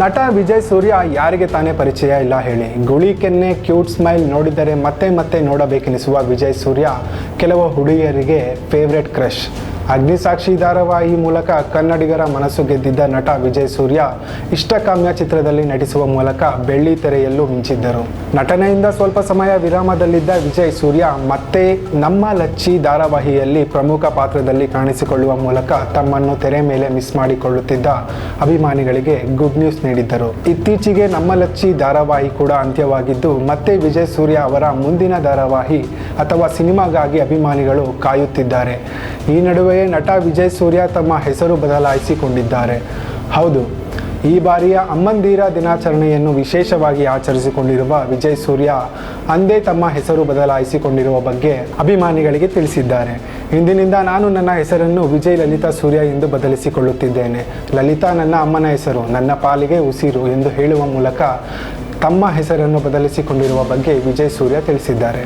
ನಟ ವಿಜಯ್ ಸೂರ್ಯ ಯಾರಿಗೆ ತಾನೇ ಪರಿಚಯ ಇಲ್ಲ ಹೇಳಿ. ಗುಳಿ ಕೆನ್ನೆ, ಕ್ಯೂಟ್ ಸ್ಮೈಲ್ ನೋಡಿದರೆ ಮತ್ತೆ ಮತ್ತೆ ನೋಡಬೇಕೆನಿಸುವ ವಿಜಯ್ ಸೂರ್ಯ ಕೆಲವು ಹುಡುಗಿಯರಿಗೆ ಫೇವ್ರೆಟ್ ಕ್ರಶ್. ಅಗ್ನಿಸಾಕ್ಷಿ ಧಾರಾವಾಹಿ ಮೂಲಕ ಕನ್ನಡಿಗರ ಮನಸ್ಸು ಗೆದ್ದಿದ್ದ ನಟ ವಿಜಯ್ ಸೂರ್ಯ ಇಷ್ಟಕಾಮ್ಯ ಚಿತ್ರದಲ್ಲಿ ನಟಿಸುವ ಮೂಲಕ ಬೆಳ್ಳಿ ತೆರೆಯಲ್ಲೂ ಮಿಂಚಿದ್ದರು. ನಟನೆಯಿಂದ ಸ್ವಲ್ಪ ಸಮಯ ವಿರಾಮದಲ್ಲಿದ್ದ ವಿಜಯ್ ಸೂರ್ಯ ಮತ್ತೆ ನಮ್ಮ ಲಚ್ಚಿ ಧಾರಾವಾಹಿಯಲ್ಲಿ ಪ್ರಮುಖ ಪಾತ್ರದಲ್ಲಿ ಕಾಣಿಸಿಕೊಳ್ಳುವ ಮೂಲಕ ತಮ್ಮನ್ನು ತೆರೆ ಮೇಲೆ ಮಿಸ್ ಮಾಡಿಕೊಳ್ಳುತ್ತಿದ್ದ ಅಭಿಮಾನಿಗಳಿಗೆ ಗುಡ್ ನ್ಯೂಸ್ ನೀಡಿದ್ದರು. ಇತ್ತೀಚೆಗೆ ನಮ್ಮ ಲಚ್ಚಿ ಧಾರಾವಾಹಿ ಕೂಡ ಅಂತ್ಯವಾಗಿದ್ದು ಮತ್ತೆ ವಿಜಯ್ ಸೂರ್ಯ ಅವರ ಮುಂದಿನ ಧಾರಾವಾಹಿ ಅಥವಾ ಸಿನಿಮಾಗಾಗಿ ಅಭಿಮಾನಿಗಳು ಕಾಯುತ್ತಿದ್ದಾರೆ. ಈ ನಡುವೆ ನಟ ವಿಜಯ್ ಸೂರ್ಯ ತಮ್ಮ ಹೆಸರು ಬದಲಾಯಿಸಿಕೊಂಡಿದ್ದಾರೆ. ಹೌದು, ಈ ಬಾರಿಯ ಅಮ್ಮಂದಿರ ದಿನಾಚರಣೆಯನ್ನು ವಿಶೇಷವಾಗಿ ಆಚರಿಸಿಕೊಂಡಿರುವ ವಿಜಯ್ ಸೂರ್ಯ ಅಂದೇ ತಮ್ಮ ಹೆಸರು ಬದಲಾಯಿಸಿಕೊಂಡಿರುವ ಬಗ್ಗೆ ಅಭಿಮಾನಿಗಳಿಗೆ ತಿಳಿಸಿದ್ದಾರೆ. ಇಂದಿನಿಂದ ನಾನು ನನ್ನ ಹೆಸರನ್ನು ವಿಜಯ್ ಲಲಿತಾ ಸೂರ್ಯ ಎಂದು ಬದಲಿಸಿಕೊಳ್ಳುತ್ತಿದ್ದೇನೆ. ಲಲಿತಾ ನನ್ನ ಅಮ್ಮನ ಹೆಸರು, ನನ್ನ ಪಾಲಿಗೆ ಉಸಿರು ಎಂದು ಹೇಳುವ ಮೂಲಕ ತಮ್ಮ ಹೆಸರನ್ನು ಬದಲಿಸಿಕೊಂಡಿರುವ ಬಗ್ಗೆ ವಿಜಯ್ ಸೂರ್ಯ ತಿಳಿಸಿದ್ದಾರೆ.